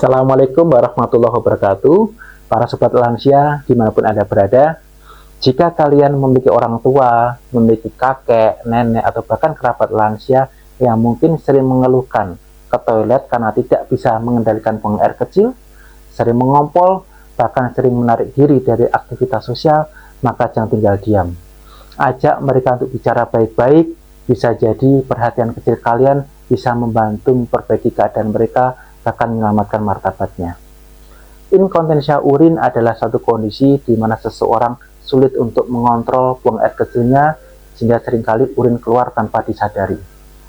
Assalamualaikum warahmatullahi wabarakatuh. Para sobat lansia dimanapun Anda berada, jika kalian memiliki orang tua, memiliki kakek, nenek, atau bahkan kerabat lansia yang mungkin sering mengeluhkan ke toilet karena tidak bisa mengendalikan buang air kecil, sering mengompol, bahkan sering menarik diri dari aktivitas sosial, maka jangan tinggal diam. Ajak mereka untuk bicara baik-baik, bisa jadi perhatian kecil kalian bisa membantu memperbaiki keadaan mereka, bahkan menyelamatkan martabatnya. Inkontinensia urin adalah satu kondisi di mana seseorang sulit untuk mengontrol buang air kecilnya, sehingga seringkali urin keluar tanpa disadari.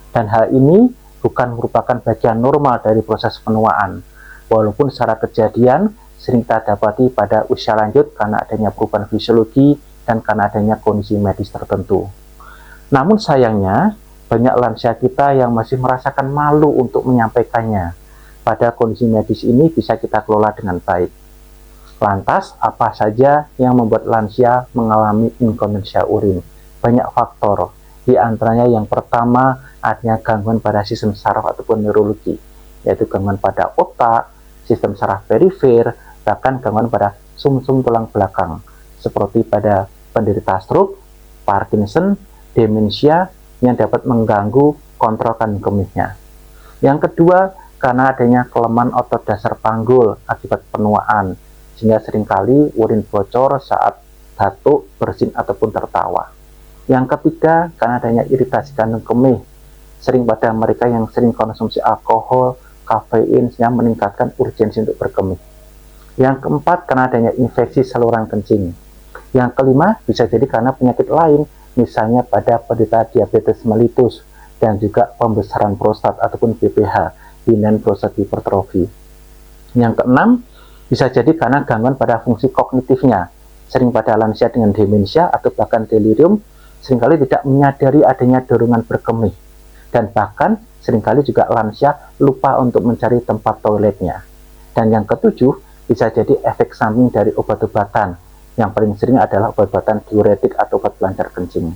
Dan hal ini bukan merupakan bagian normal dari proses penuaan, walaupun secara kejadian sering kita dapati pada usia lanjut karena adanya perubahan fisiologi dan karena adanya kondisi medis tertentu. Namun sayangnya, banyak lansia kita yang masih merasakan malu untuk menyampaikannya. Pada kondisi medis ini bisa kita kelola dengan baik. Lantas, apa saja yang membuat lansia mengalami inkontinensia urin? Banyak faktor, di antaranya yang pertama adanya gangguan pada sistem saraf ataupun neurologi, yaitu gangguan pada otak, sistem saraf perifer, bahkan gangguan pada sumsum tulang belakang, seperti pada penderita stroke, Parkinson, demensia yang dapat mengganggu kontrol kandung kemihnya. Yang kedua, karena adanya kelemahan otot dasar panggul akibat penuaan, sehingga seringkali urin bocor saat batuk, bersin, ataupun tertawa. Yang ketiga, karena adanya iritasi kandung kemih, sering pada mereka yang sering konsumsi alkohol, kafein, sehingga meningkatkan urgensi untuk berkemih. Yang keempat, karena adanya infeksi saluran kencing. Yang kelima, bisa jadi karena penyakit lain, misalnya pada penderita diabetes mellitus, dan juga pembesaran prostat ataupun BPH, benign prostatic hypertrophy. Yang keenam, bisa jadi karena gangguan pada fungsi kognitifnya. Sering pada lansia dengan demensia atau bahkan delirium, seringkali tidak menyadari adanya dorongan berkemih. Dan bahkan seringkali juga lansia lupa untuk mencari tempat toiletnya. Dan yang ketujuh, bisa jadi efek samping dari obat-obatan. Yang paling sering adalah obat-obatan diuretik atau obat pelancar kencing.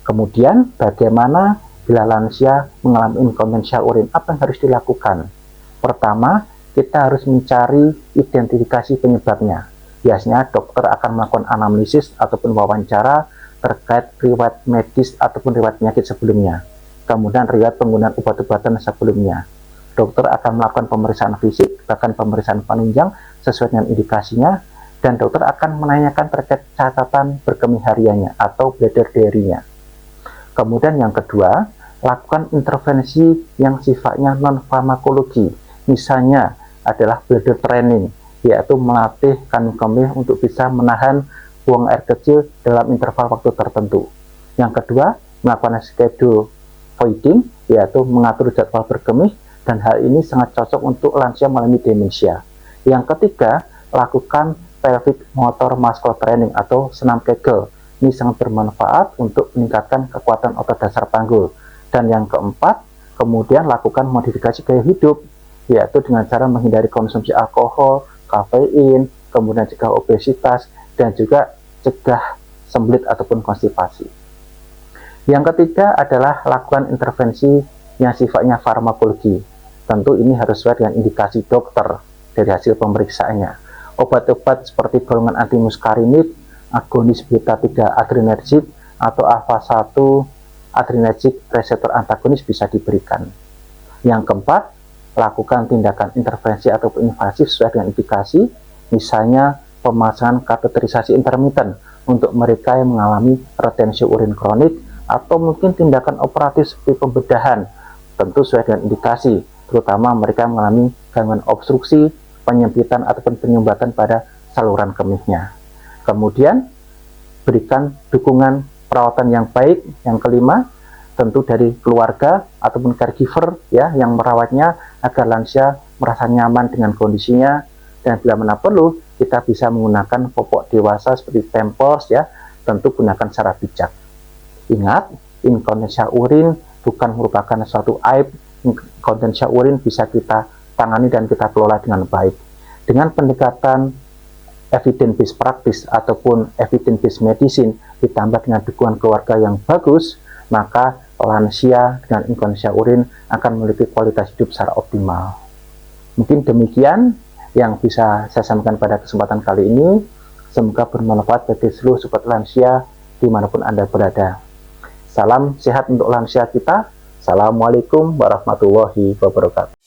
Kemudian, bagaimana bila lansia mengalami inkontinensia urin? Apa yang harus dilakukan? Pertama, kita harus mencari identifikasi penyebabnya. Biasanya dokter akan melakukan anamnesis ataupun wawancara terkait riwayat medis ataupun riwayat penyakit sebelumnya. Kemudian riwayat penggunaan obat-obatan sebelumnya. Dokter akan melakukan pemeriksaan fisik, bahkan pemeriksaan penunjang sesuai dengan indikasinya, dan dokter akan menanyakan terkait catatan berkemih hariannya atau bladder diary-nya. Kemudian yang kedua, lakukan intervensi yang sifatnya non-farmakologi. Misalnya adalah bladder training, yaitu melatih kandung kemih untuk bisa menahan buang air kecil dalam interval waktu tertentu. Yang kedua, melakukan schedule voiding, yaitu mengatur jadwal berkemih, dan hal ini sangat cocok untuk lansia mengalami demensia. Yang ketiga, lakukan pelvic motor muscle training atau senam Kegel. Ini sangat bermanfaat untuk meningkatkan kekuatan otot dasar panggul. Dan yang keempat, kemudian lakukan modifikasi gaya hidup, yaitu dengan cara menghindari konsumsi alkohol, kafein, kemudian cegah obesitas, dan juga cegah sembelit ataupun konstipasi. Yang ketiga adalah lakukan intervensi yang sifatnya farmakologi. Tentu ini harus sesuai dengan indikasi dokter dari hasil pemeriksaannya. Obat-obat seperti golongan antimuskarinid, agonis beta-3 adrenergic atau alpha-1 adrenergic reseptor antagonis bisa diberikan. Yang keempat, lakukan tindakan intervensi atau invasif sesuai dengan indikasi, misalnya pemasangan kateterisasi intermiten untuk mereka yang mengalami retensi urin kronik, atau mungkin tindakan operatif seperti pembedahan, tentu sesuai dengan indikasi, terutama mereka mengalami gangguan obstruksi, penyempitan ataupun penyumbatan pada saluran kemihnya. Kemudian berikan dukungan perawatan yang baik. Yang kelima, tentu dari keluarga ataupun caregiver ya yang merawatnya agar lansia merasa nyaman dengan kondisinya, dan bila mana perlu kita bisa menggunakan popok dewasa seperti Pampers ya, tentu gunakan secara bijak. Ingat, inkontinensia urin bukan merupakan suatu aib. Inkontinensia urin bisa kita tangani dan kita kelola dengan baik. Dengan pendekatan evidence-based practice ataupun evidence-based medicine ditambah dengan dukungan keluarga yang bagus, maka lansia dengan inkontinensia urin akan memiliki kualitas hidup secara optimal. Mungkin demikian yang bisa saya sampaikan pada kesempatan kali ini. Semoga bermanfaat bagi seluruh sobat lansia dimanapun Anda berada. Salam sehat untuk lansia kita. Assalamualaikum warahmatullahi wabarakatuh.